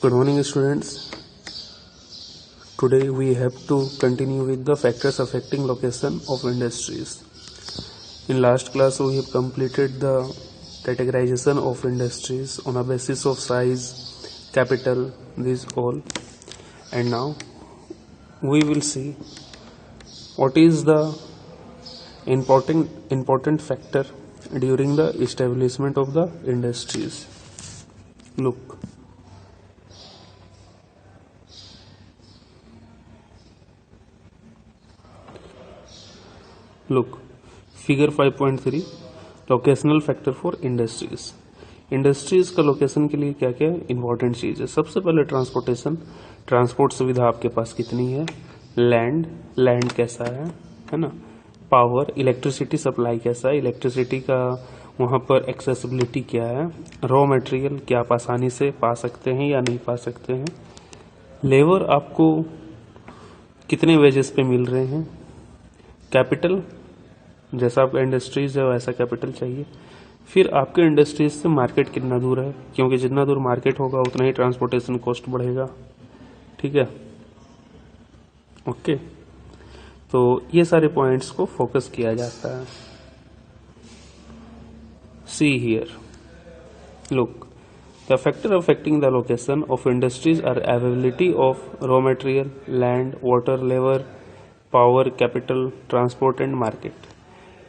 Good morning, students. Today we have to continue with the factors affecting location of industries. In last class we have completed the categorization of industries on a basis of size, capital, these all. And now we will see what is the important factor during the establishment of the industries. Look. Figure 5.3 locational factor for industries. Industries का location के लिए क्या क्या important चीज है. सबसे पहले transport सुविधा आपके पास कितनी है. लैंड कैसा है ना. पावर, इलेक्ट्रिसिटी सप्लाई कैसा है, इलेक्ट्रिसिटी का वहाँ पर एक्सेसिबिलिटी क्या है. रॉ मटेरियल क्या आप आसानी से पा सकते हैं या नहीं पा सकते हैं. लेबर आपको कितने वेजेस पे मिल रहे हैं. कैपिटल, जैसा आपका इंडस्ट्रीज है वैसा कैपिटल चाहिए. फिर आपके इंडस्ट्रीज से मार्केट कितना दूर है, क्योंकि जितना दूर मार्केट होगा उतना ही ट्रांसपोर्टेशन कॉस्ट बढ़ेगा. ठीक है, ओके. तो ये सारे पॉइंट्स को फोकस किया जाता है. See here, look, the factor affecting the location of industries are availability of raw material, land, water, labour, power, capital, transport and market.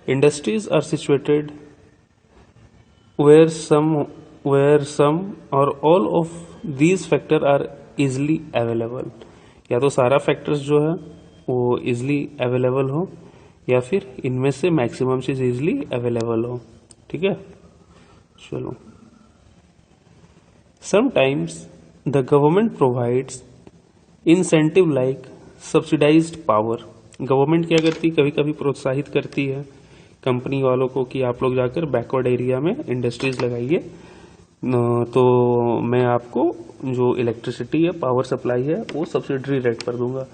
Industries are situated where some or all of these factors are easily available. या तो सारा factors जो है वो easily available हो या फिर इनमें से मैक्सिमम चीज easily available हो. ठीक है, चलो. Sometimes the government provides incentive like subsidised power. Government क्या करती है, कभी कभी प्रोत्साहित करती है कंपनी वालों को कि आप लोग जाकर बैकवर्ड एरिया में इंडस्ट्रीज लगाइए, तो मैं आपको जो इलेक्ट्रिसिटी है, पावर सप्लाई है, वो सब्सिडरी रेट पर दूंगा.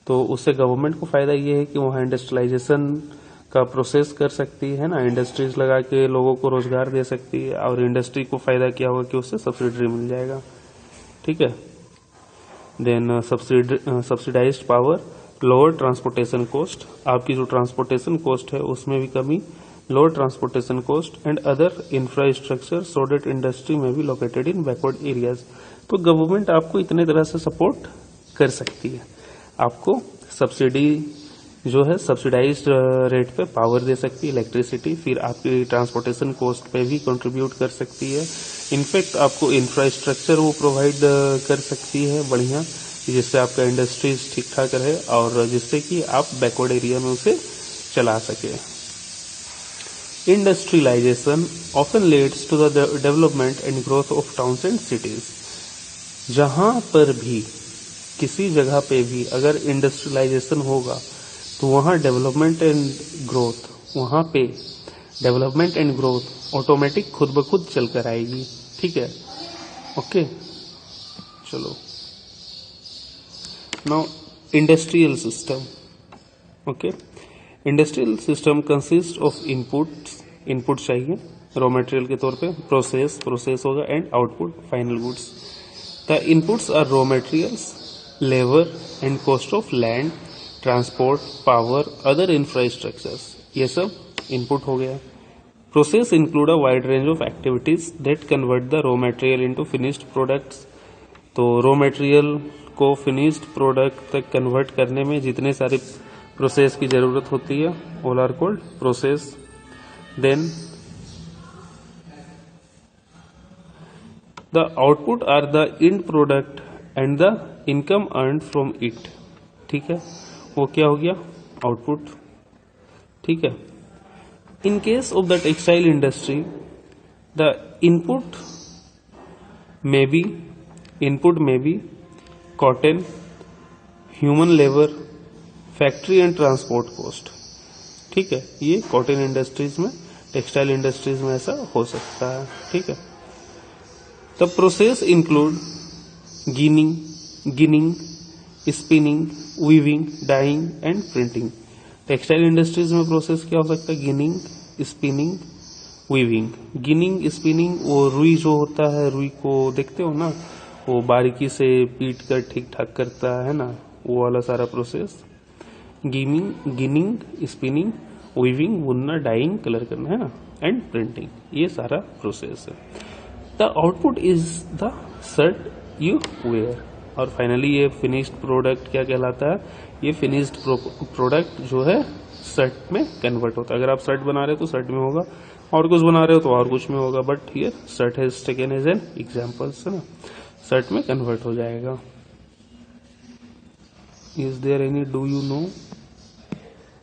तो उससे गवर्नमेंट को फायदा ये है कि वहाँ इंडस्ट्रियलाइजेशन का प्रोसेस कर सकती है ना, इंडस्ट्रीज लगा के लोगों को रोजगार दे सकती है. और इंडस्ट्री को फायदा क्या होगा कि उससे सब्सिडरी मिल जाएगा. ठीक है. Then subsidised power, lower transportation cost. आपकी जो ट्रांसपोर्टेशन कॉस्ट है उसमें भी कमी, lower transportation cost and other infrastructure so that industry may be located in backward areas. तो गवर्नमेंट आपको इतने तरह से सपोर्ट कर सकती है. आपको सब्सिडी जो है सब्सिडाइज्ड रेट पे पावर दे सकती है, इलेक्ट्रिसिटी. फिर आपकी ट्रांसपोर्टेशन कॉस्ट पे भी कंट्रीब्यूट कर सकती है. इनफैक्ट आपको इंफ्रास्ट्रक्चर वो प्रोवाइड कर सकती है बढ़िया, जिससे आपका इंडस्ट्रीज ठीक ठाक रहे और जिससे कि आप बैकवर्ड एरिया में उसे चला सके. Industrialisation often leads to the development and growth of towns and cities. जहां पर भी किसी जगह पे भी अगर इंडस्ट्रियलाइजेशन होगा तो वहां डेवलपमेंट एंड ग्रोथ ऑटोमेटिक खुद ब खुद चलकर आएगी. ठीक है, ओके. चलो, now industrial system. Okay, industrial system consist of input चाहिए रॉ मटेरियल के तौर पे, प्रोसेस होगा, and output final goods. The inputs are raw materials, labour and cost of land, transport, power, other infrastructures. ये सब input हो गया. Process include a wide range of activities that convert the raw material into finished products. तो raw material को finished product तक convert करने में जितने सारे प्रोसेस की जरूरत होती है all are called process. Then the output are the end product and the income earn from it. ठीक है, वो क्या हो गया, आउटपुट. ठीक है. In case of the textile industry the input में be cotton, human labour, factory and transport cost. ठीक है, ये कॉटन इंडस्ट्रीज में, टेक्सटाइल इंडस्ट्रीज में ऐसा हो सकता है. ठीक है. The process include ginning, spinning, weaving, dying and printing. Textile industries में प्रोसेस क्या हो सकता है, ginning, spinning, weaving. Ginning, spinning, वो रुई जो होता है, रुई को देखते हो ना, वो बारीकी से पीट कर ठीक ठाक करता है ना, वो वाला सारा प्रोसेस। गिनिंग, स्पिनिंग, वीविंग, बुनना, डाइंग, कलर करना है ना, एंड प्रिंटिंग, ये सारा प्रोसेस है। The output is the shirt you wear. और फाइनली ये फिनिश्ड प्रोडक्ट क्या कहलाता है? ये फिनिश्ड प्रोडक्ट जो है शर्ट में कन्वर्ट होता है। अगर आप शर्ट बना रहे हो तो शर्ट में होगा, और कुछ बना रहे हो तो और कुछ में होगा, but here shirt has taken as an examples, है ना, शर्ट में कन्वर्ट हो जाएगा। Is there any do you know?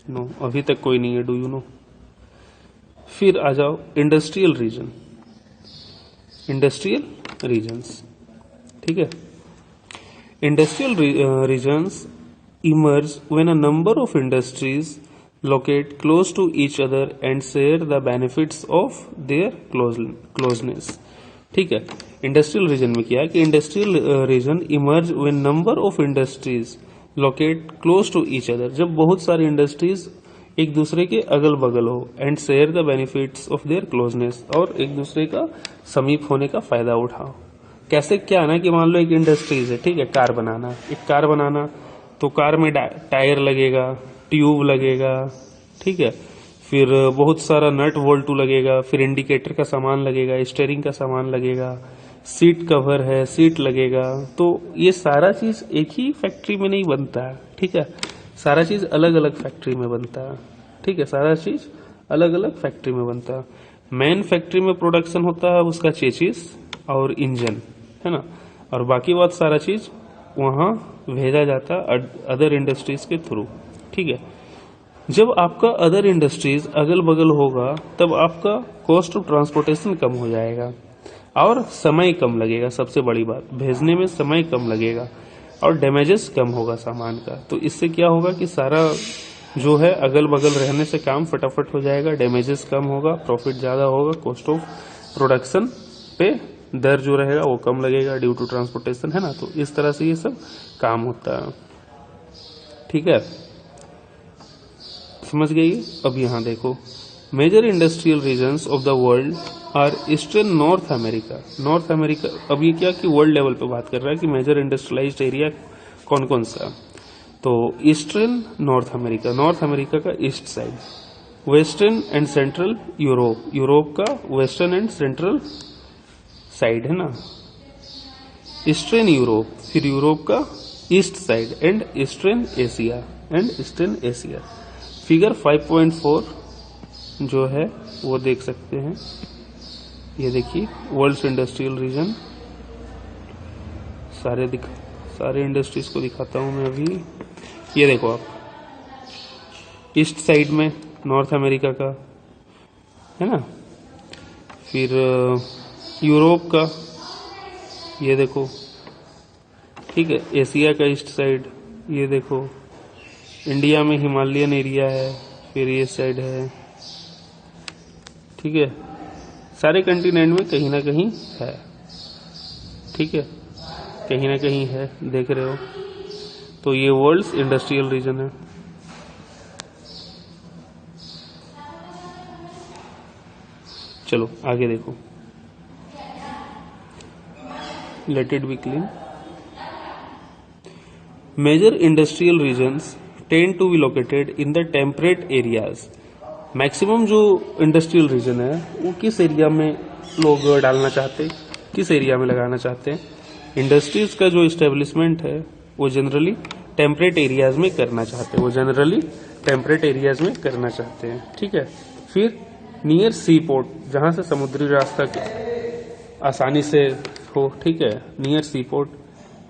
No, अभी तक कोई नहीं है डू यू नो। फिर आ जाओ इंडस्ट्रियल रीजन, इंडस्ट्रियल रीजन्स, ठीक है। Industrial regions emerge when a number of industries locate close to each other and share the benefits of their closeness, ठीक है। इंडस्ट्रियल रीजन में क्या है कि industrial region emerge when number of industries locate close to each other, जब बहुत सारी industries एक दूसरे के अगल बगल हो, and share the benefits of their closeness, और एक दूसरे का समीप होने का फायदा उठाओ। कैसे? क्या है ना कि मान लो एक इंडस्ट्रीज है, ठीक है, कार बनाना, एक कार बनाना, तो कार में टायर लगेगा, ट्यूब लगेगा, ठीक है, फिर बहुत सारा नट वोल्टू लगेगा, फिर इंडिकेटर का सामान लगेगा, स्टीयरिंग का सामान लगेगा, सीट कवर है, सीट लगेगा। तो ये सारा चीज एक ही फैक्ट्री में नहीं बनता है, ठीक है, सारा चीज अलग अलग फैक्ट्री में बनता है, ठीक है, सारा चीज अलग अलग फैक्ट्री में बनता है। मेन फैक्ट्री में प्रोडक्शन होता है उसका चेचिस और इंजन, है ना, और बाकी बात सारा चीज वहां भेजा जाता है अदर इंडस्ट्रीज के थ्रू, ठीक है। जब आपका अदर इंडस्ट्रीज अगल बगल होगा तब आपका कॉस्ट ऑफ ट्रांसपोर्टेशन कम हो जाएगा और समय कम लगेगा। सबसे बड़ी बात, भेजने में समय कम लगेगा और डैमेजेस कम होगा सामान का। तो इससे क्या होगा कि सारा जो है अगल बगल रहने से काम फटाफट हो जाएगा, डैमेजेस कम होगा, प्रॉफिट ज्यादा होगा, कॉस्ट ऑफ प्रोडक्शन पे दर जो रहेगा वो कम लगेगा ड्यू टू ट्रांसपोर्टेशन, है ना। तो इस तरह से ये सब काम होता है, ठीक है, समझ गई। अब यहां देखो, major industrial regions of the world are eastern North America. North America, अब ये क्या कि वर्ल्ड लेवल पे बात कर रहा है कि मेजर इंडस्ट्रियलाइज्ड एरिया कौन कौन सा। तो eastern North America, North America का east side, western and central Europe, Europe का वेस्टर्न एंड सेंट्रल साइड, है ना, ईस्टर्न यूरोप, फिर यूरोप का east side, and eastern Asia, and eastern Asia. Figure 5.4 जो है वो देख सकते हैं, ये देखिए वर्ल्ड्स इंडस्ट्रियल रीजन, सारे इंडस्ट्रीज को दिखाता हूं मैं अभी। ये देखो आप, ईस्ट साइड में नॉर्थ अमेरिका का, है ना, फिर यूरोप का, ये देखो, ठीक है, एशिया का ईस्ट साइड, ये देखो, इंडिया में हिमालयन एरिया है, फिर ये साइड है, ठीक है, सारे कंटिनेंट में कहीं ना कहीं है, ठीक है, कहीं ना कहीं है, देख रहे हो। तो ये वर्ल्ड्स इंडस्ट्रियल रीजन है। चलो आगे देखो, let it be clean. Major industrial regions tend to be located in the temperate areas. Maximum जो इंडस्ट्रियल रीजन है वो किस एरिया में लोग डालना चाहते हैं, किस एरिया में लगाना चाहते हैं। इंडस्ट्रीज का जो इस्टेब्लिशमेंट है वो जनरली टेम्परेट एरियाज में करना चाहते हैं, वो जनरली टेम्परेट एरियाज में करना चाहते हैं, ठीक है। फिर नियर सी पोर्ट, जहां से समुद्री रास्ता आसानी से हो, ठीक है, near sea port,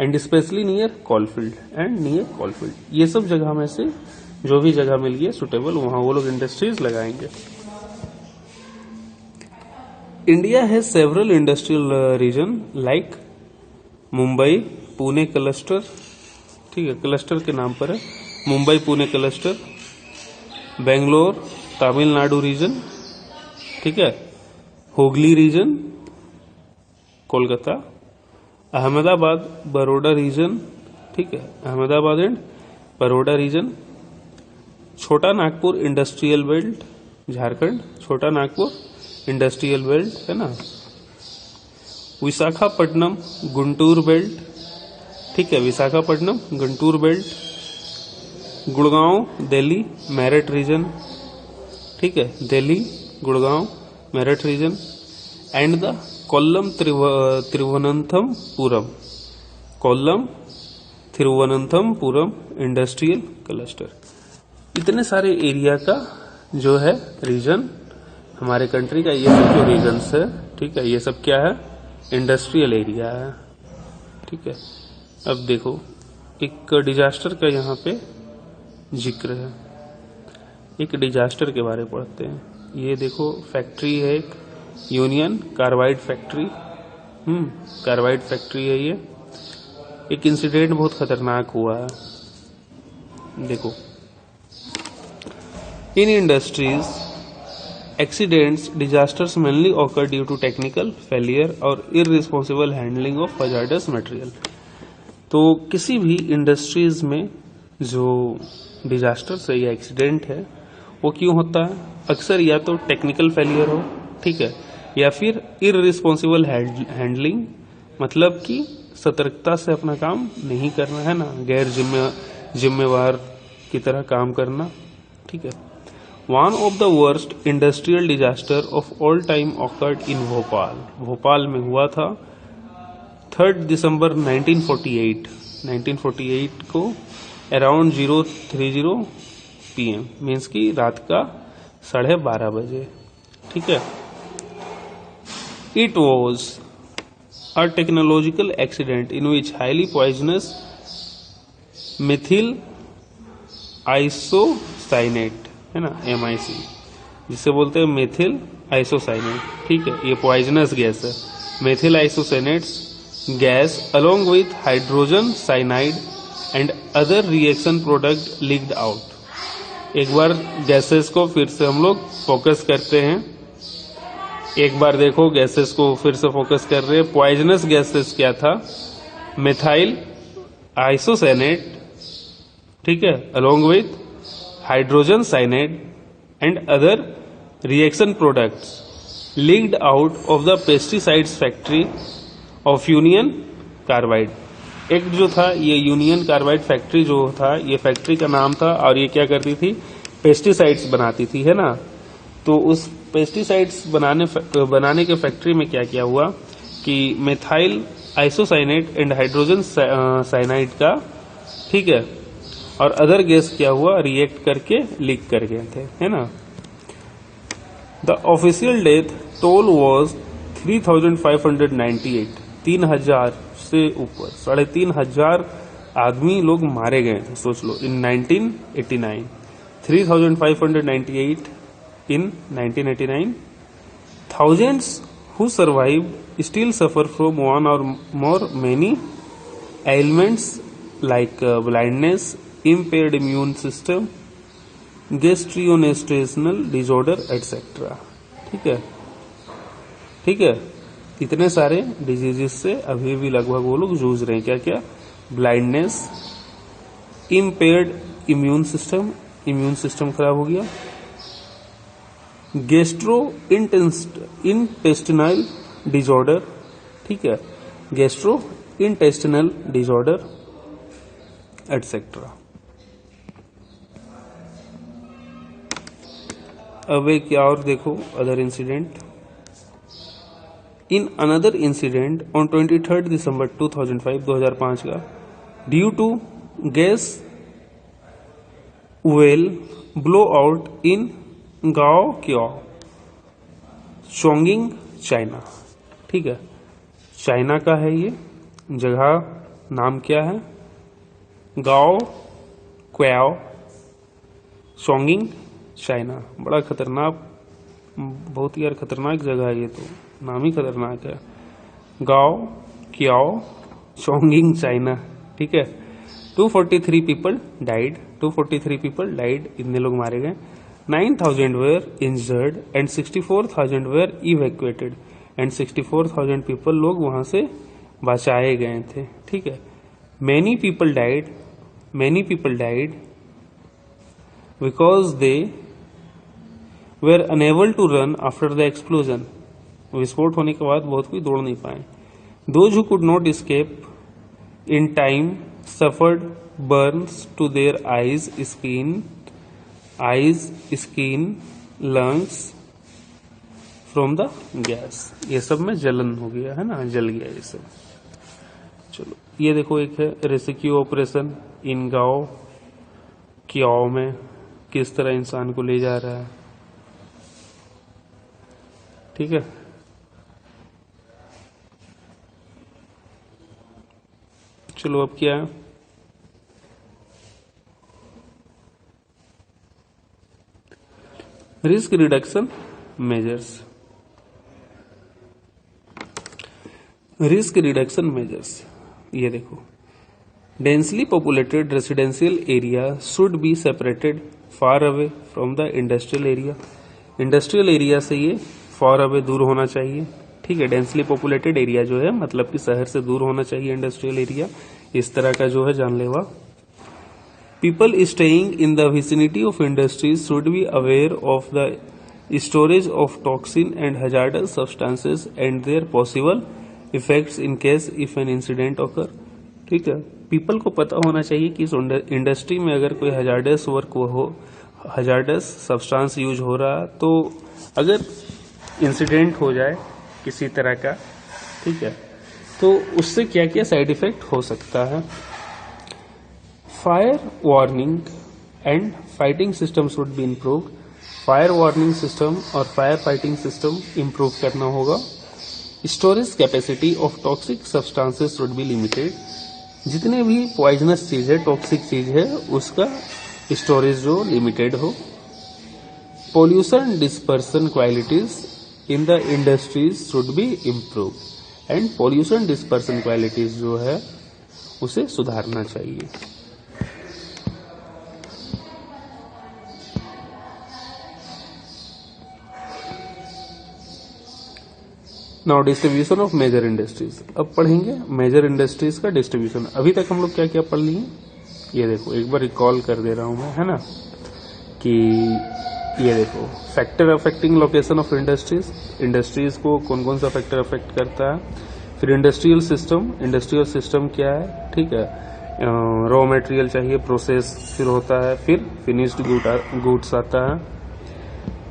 and specially near coalfield, and near coalfield, ये सब जगह में से जो भी जगह मिल गई सुटेबल, वहां वो लोग इंडस्ट्रीज लगाएंगे। India has several industrial region like Mumbai Pune cluster, ठीक है, क्लस्टर के नाम पर है, मुंबई पुणे क्लस्टर, बेंगलोर तमिलनाडु रीजन, ठीक है, हुगली रीजन कोलकाता, अहमदाबाद बड़ौदा रीजन, ठीक है, अहमदाबाद एंड बड़ौदा रीजन, छोटा नागपुर इंडस्ट्रियल बेल्ट झारखंड, छोटा नागपुर इंडस्ट्रियल बेल्ट, है ना, विशाखापट्टनम गुंटूर बेल्ट, ठीक है, विशाखापट्टनम गुंटूर बेल्ट, गुड़गांव दिल्ली मेरठ रीजन, ठीक है, Delhi Gurgaon Meerut region, and the Kollam Thiruvananthapuram, Kollam Thiruvananthapuram industrial cluster. इतने सारे एरिया का जो है रीजन हमारे कंट्री का, ये सब जो रीजन्स है, ठीक है, ये सब क्या है, इंडस्ट्रियल एरिया है, ठीक है। अब देखो एक डिजास्टर का यहाँ पे जिक्र है, एक डिजास्टर के बारे में पढ़ते हैं। ये देखो फैक्ट्री है एक, Union Carbide factory, Carbide factory है ये। एक इंसिडेंट बहुत खतरनाक हुआ है, देखो, in industries accidents disasters mainly occur due to technical failure और irresponsible handling of hazardous material. तो किसी भी इंडस्ट्रीज में जो डिजास्टर्स है या एक्सीडेंट है वो क्यों होता है, अक्सर या तो टेक्निकल फेलियर हो, ठीक है, या फिर इररिस्पॉन्सिबल हैंडलिंग, मतलब कि सतर्कता से अपना काम नहीं करना है ना, गैर जिम्मेवार की तरह काम करना, ठीक है। One of the worst industrial disaster of all time occurred in Bhopal, Bhopal में हुआ था 3 दिसंबर 1948 को अराउंड 0:30 PM, मीन्स की रात का 12:30 बजे, ठीक है। It was a technological accident in which highly poisonous Mithil isocyanate, है ना, MIC, जिसे बोलते हैं मेथिल आइसोसाइनेट, ठीक है, ये पॉइजनस गैस है। Methyl isocyanates gas along with hydrogen cyanide and other reaction product leaked out. एक बार गैसेस को फिर से हम लोग फोकस करते हैं, एक बार देखो गैसेस को फिर से फोकस कर रहे हैं। पॉइजनस गैसेस क्या था, मेथाइल आइसोसाइनेट, ठीक है, along with hydrogen cyanide and other reaction products leaked out of the pesticides factory of union carbide. एक जो था ये यूनियन कार्बाइड फैक्ट्री जो था, ये फैक्ट्री का नाम था, और ये क्या करती थी, पेस्टिसाइड्स बनाती थी, है ना। तो उस पेस्टिसाइड्स बनाने के फैक्ट्री में क्या क्या हुआ कि methyl isocyanate and hydrogen cyanide का, ठीक है, और अदर गैस क्या हुआ, रिएक्ट करके लीक कर गए थे, है ना। The official death toll was 3,598, 3,000 से ऊपर, 3,500 आदमी लोग मारे गए थे, सोच लो, इन 1989, 3,598 in 1989. Thousands who survived still suffer from one or more many ailments like blindness, impaired immune system, gastrointestinal disorder, etc. ठीक है, इतने सारे डिजीजेस से अभी भी लगभग वो लोग जूझ रहे हैं। क्या क्या, ब्लाइंडनेस, इम्पेयर्ड इम्यून सिस्टम खराब हो गया, गैस्ट्रो इंटेस्टिनल डिसऑर्डर, ठीक है, गैस्ट्रो इंटेस्टिनल डिसऑर्डर एटसेट्रा। अब एक क्या और देखो, other incident. In another incident on 23 December 2005 का, due to gas well blow out in Gaoqiao, चोंगिंग, China. ठीक है, चाइना का है ये जगह, नाम क्या है, गाओ क्वाओ, चोंगिंग, चाइना। बड़ा खतरनाक, बहुत ही यार खतरनाक जगह है ये, तो नाम ही खतरनाक है। गाओ क्याओ, चोंगिंग, चाइना। ठीक है, 243 पीपल डाइड, 243 पीपल डाइड, इतने लोग मारे गए। 9,000 were injured and 64,000 were evacuated and 64,000 people लोग वहां से बचाए गए थे। ठीक है, many people died because they were unable to run after the explosion। विस्फोट होने के बाद बहुत कोई दौड़ नहीं पाए। Those who could not escape in time suffered burns to their eyes, skin, lungs from the gas. ये सब में जलन हो गया है ना, जल गया ये सब। चलो ये देखो, एक है रेस्क्यू ऑपरेशन इन गांव क्याओ में, किस तरह इंसान को ले जा रहा है, ठीक है। चलो अब क्या है, risk reduction measures. Risk reduction measures, ये देखो, densely populated residential area should be separated far away from the industrial area. Industrial area से ये फार अवे, दूर होना चाहिए, ठीक है। डेंसली पॉपुलेटेड एरिया जो है मतलब कि शहर से दूर होना चाहिए इंडस्ट्रियल एरिया, इस तरह का जो है जानलेवा। People staying in the vicinity of industries should be aware of the storage of toxin and hazardous substances and their possible effects in case if an incident occur, ठीक है। पीपल को पता होना चाहिए कि इस इंडस्ट्री में अगर कोई हजार्डस वर्क हो, हजार्डस सब्सटेंस यूज हो रहा, तो अगर इंसिडेंट हो जाए किसी तरह का, ठीक है, तो उससे क्या क्या साइड इफेक्ट हो सकता है। Fire warning and fighting system should be improve. Fire warning system और फायर फाइटिंग सिस्टम इम्प्रूव करना होगा। Storage capacity of toxic substances should be limited. जितने भी पॉइजनस चीज है, टॉक्सिक चीज है, उसका स्टोरेज जो लिमिटेड हो। Pollution dispersion qualities in the industries should be improve and pollution dispersion qualities जो है उसे सुधारना चाहिए। Now distribution of major industries. अब पढ़ेंगे मेजर इंडस्ट्रीज का डिस्ट्रीब्यूशन। अभी तक हम लोग क्या क्या पढ़ लिए, ये देखो एक बार रिकॉल कर दे रहा हूं मैं, है ना, कि ये देखो factor affecting location of industries, industries को कौन कौन सा फैक्टर अफेक्ट करता है। फिर इंडस्ट्रियल सिस्टम, इंडस्ट्रियल सिस्टम क्या है, ठीक है, रॉ मटेरियल चाहिए, प्रोसेस फिर होता है, फिर फिनिश्ड गुड्स आता है,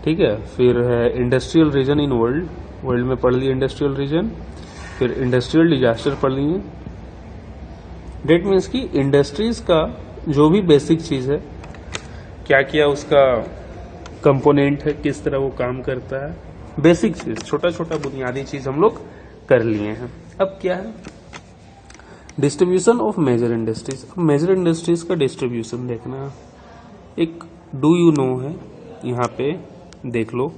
ठीक है। फिर है industrial region in world, world में पढ़ लिए इंडस्ट्रियल रीजन। फिर इंडस्ट्रियल डिजास्टर पढ़ लिए। डेट मीन्स की इंडस्ट्रीज का जो भी बेसिक चीज है, क्या क्या उसका कंपोनेंट है, किस तरह वो काम करता है, बेसिक चीज, छोटा छोटा बुनियादी चीज हम लोग कर लिए हैं। अब क्या है, डिस्ट्रीब्यूशन ऑफ मेजर इंडस्ट्रीज। अब मेजर इंडस्ट्रीज का डिस्ट्रीब्यूशन देखना। एक डू यू नो है, यहाँ पे देख लो।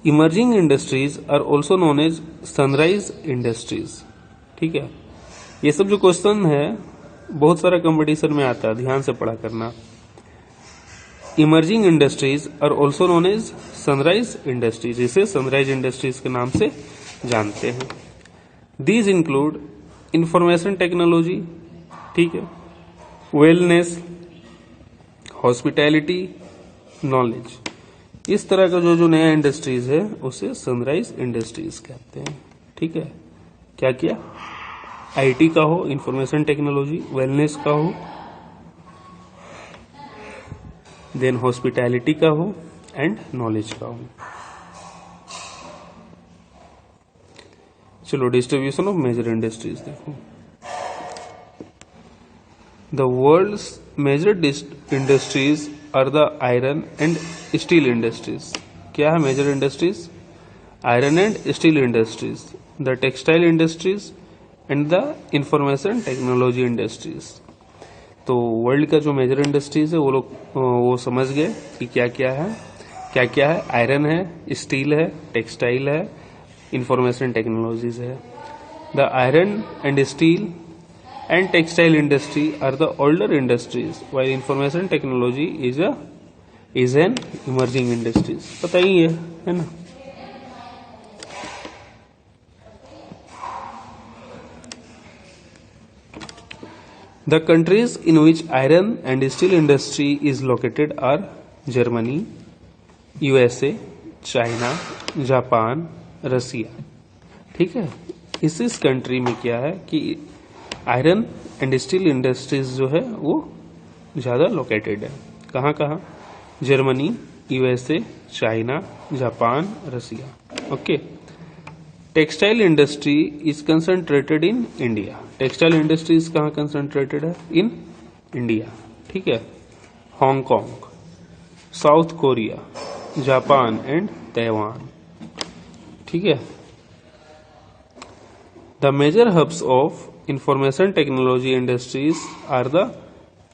Emerging industries are also known as sunrise industries, ठीक है। ये सब जो क्वेश्चन है बहुत सारा कंपटीशन में आता है, ध्यान से पढ़ा करना। Emerging industries are also known as sunrise industries, इसे सनराइज इंडस्ट्रीज के नाम से जानते हैं। दीज इंक्लूड इंफॉर्मेशन टेक्नोलॉजी, ठीक है, वेलनेस, हॉस्पिटैलिटी, नॉलेज। इस तरह का जो नया इंडस्ट्रीज है उसे सनराइज इंडस्ट्रीज कहते हैं, ठीक है। क्या क्या, आईटी का हो, इंफॉर्मेशन टेक्नोलॉजी, वेलनेस का हो, देन हॉस्पिटैलिटी का हो एंड नॉलेज का हो। चलो डिस्ट्रीब्यूशन ऑफ मेजर इंडस्ट्रीज देखो। The world's major industries are the iron and steel industries. क्या है major industries? Iron and steel industries, the textile industries and the information technology industries. तो world का जो major industries है वो लोग वो समझ गए कि क्या क्या है, क्या क्या है। आयरन है, स्टील है, टेक्सटाइल है, इंफॉर्मेशन टेक्नोलॉजीज है। The iron and steel and textile industry are the older industries while information technology is an emerging industries। पता ही है ना। The countries in which iron and steel industry is located are Germany, USA, China, Japan, Russia, ठीक है। इस country में क्या है कि आयरन एंड स्टील इंडस्ट्रीज जो है वो ज़्यादा लोकेटेड है। कहाँ कहाँ? Germany, USA, China, Japan, Russia. Okay. Textile industry is concentrated in India. Textile industries कहाँ कंसंट्रेटेड है? In India. ठीक है। Hong Kong, south Korea, Japan and Taiwan. ठीक है। The major hubs of information technology industries are the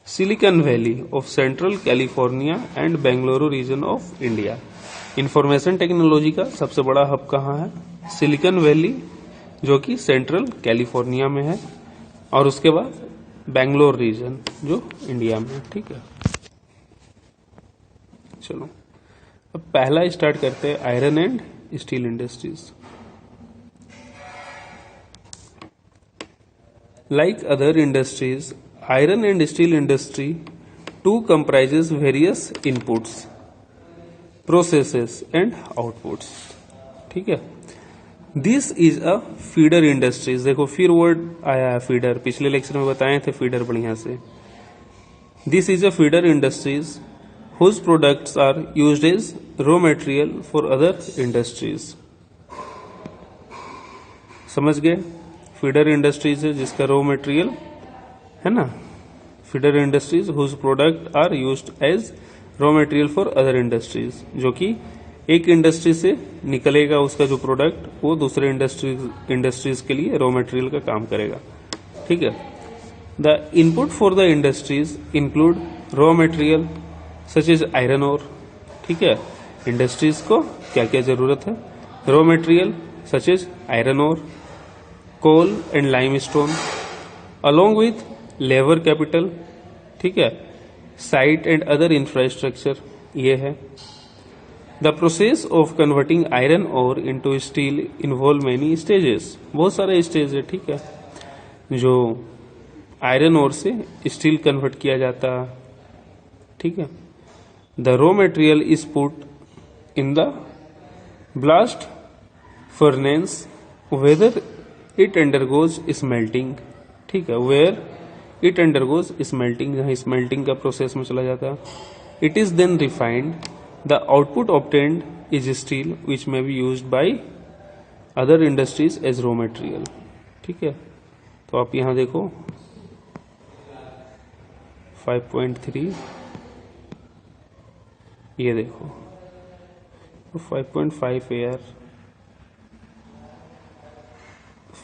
Silicon Valley of central California and Bengaluru region of India. Information technology का सबसे बड़ा hub कहाँ है? सिलिकॉन वैली, जो कि सेंट्रल कैलिफोर्निया में है, और उसके बाद बेंगलोर रीजन जो इंडिया में है। ठीक है। चलो अब पहला स्टार्ट करते हैं, iron and steel industries. Like other industries, iron and steel industry too comprises various inputs, processes and outputs. ठीक है। This is a feeder industries। देखो फिर वर्ड आया है फीडर, पिछले लेक्चर में बताए थे फीडर बढ़िया से। This is a feeder industries whose products are used as raw material for other industries। समझ गए? फीडर इंडस्ट्रीज है जिसका रॉ मटेरियल है ना, feeder industries whose product are used as raw material for other industries, जो कि एक industry से निकलेगा उसका जो प्रोडक्ट वो दूसरे इंडस्ट्रीज के लिए रॉ मटेरियल का काम करेगा। ठीक है। The input for the industries include raw material such as iron ore. ठीक है। इंडस्ट्रीज को क्या क्या जरूरत है? Raw material such as iron ore, coal and limestone, along with labour capital. ठीक है। साइट एंड अदर इंफ्रास्ट्रक्चर ये है। The process of converting iron ore into steel involve many stages. बहुत सारे स्टेज है। ठीक है। जो आयरन ओर से स्टील कन्वर्ट किया जाता है। ठीक है। The raw material is put in the blast furnace whether it undergoes smelting. ठीक है। वेयर इट अंडरगोज स्मेल्टिंग, जहां स्मेल्टिंग का प्रोसेस में चला जाता है। It is then refined. The output obtained is steel which may be used by other industries as raw material. ठीक है। तो आप यहां देखो 5.3, ये देखो 5.5 है यार,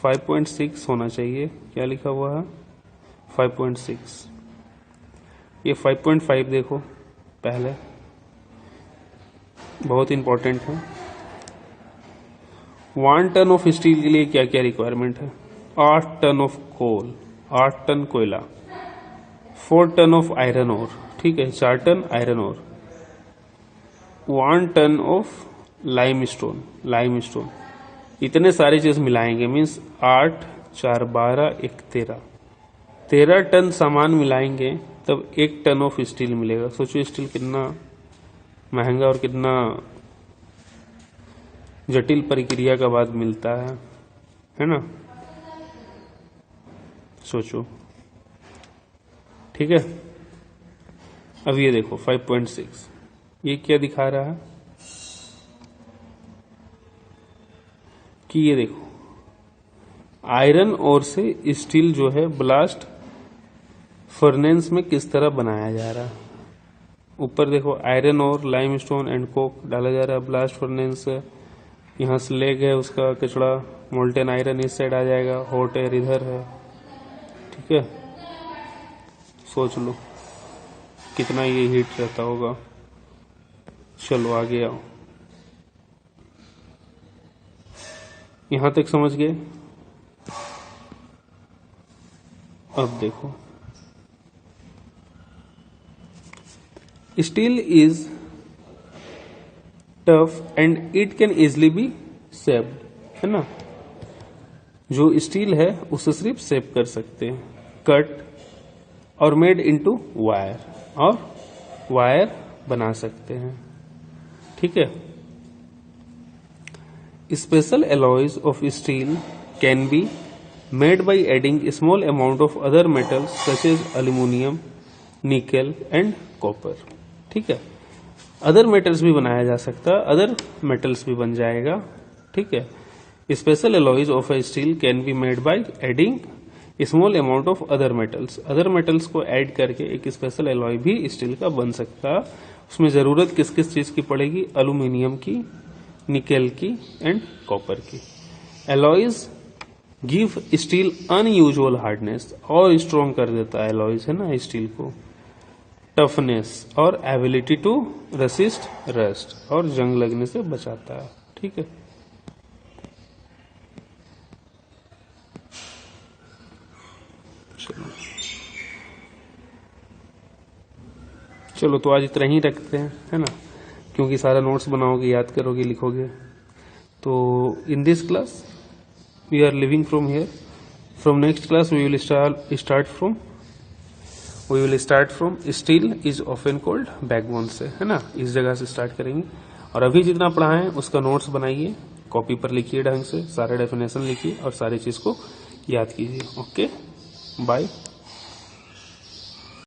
5.6 होना चाहिए। क्या लिखा हुआ है? 5.6। ये 5.5 देखो पहले, बहुत इंपॉर्टेंट है। 1 टन ऑफ स्टील के लिए क्या क्या रिक्वायरमेंट है? 8 टन ऑफ कोल, 8 टन कोयला, 4 टन ऑफ आयरन ओर। ठीक है। 4 ton iron ore, 1 ton of limestone, limestone. इतने सारी चीज मिलाएंगे मीन्स 8, 4, 12, 1, 13 टन सामान मिलाएंगे तब 1 टन ऑफ स्टील मिलेगा। सोचो स्टील कितना महंगा और कितना जटिल प्रक्रिया का बाद मिलता है ना। सोचो। ठीक है। अब ये देखो 5.6, ये क्या दिखा रहा है कि ये देखो आयरन ओर से स्टील जो है ब्लास्ट फर्नेस में किस तरह बनाया जा रहा है। ऊपर देखो आयरन और लाइमस्टोन एंड कोक डाला जा रहा है ब्लास्ट फर्नेस से। यहाँ स्लेग है उसका कचड़ा, मोल्टेन आयरन इस साइड आ जाएगा, हॉट एयर इधर है। ठीक है। सोच लो कितना ये हीट रहता होगा। चलो आगे आओ। यहां तक समझ गए? अब देखो steel is tough and it can easily be shaped, है ना। जो स्टील है उसे सिर्फ शेप कर सकते हैं, कट और मेड इनटू वायर, और वायर बना सकते हैं। ठीक है। Special alloys of steel can be made by adding small amount of other metals such as aluminium, nickel and copper. ठीक है, अदर मेटल्स भी बनाया जा सकता है, अदर मेटल्स भी बन जाएगा। ठीक है, special alloys of A steel can be made by adding small amount of other metals. Other metals को ऐड करके एक स्पेशल एलॉय भी स्टील का बन सकता है। उसमें जरूरत किस किस चीज की पड़ेगी? अल्यूमिनियम की, निकेल की एंड कॉपर की। Alloys give steel unusual hardness, और स्ट्रॉन्ग कर देता है एलॉयज, है ना, स्टील को। टफनेस और एबिलिटी टू रेसिस्ट रस्ट, और जंग लगने से बचाता है। ठीक है, चलो तो आज इतना ही रखते हैं, है ना, क्योंकि सारा नोट्स बनाओगे, याद करोगे, लिखोगे। तो in this class we are living from here. From next class we will start from steel is often called backbone से, है ना, इस जगह से स्टार्ट करेंगे। और अभी जितना पढ़ा है उसका नोट्स बनाइए, कॉपी पर लिखिए ढंग से, सारे डेफिनेशन लिखिए और सारी चीज को याद कीजिए। Okay, bye.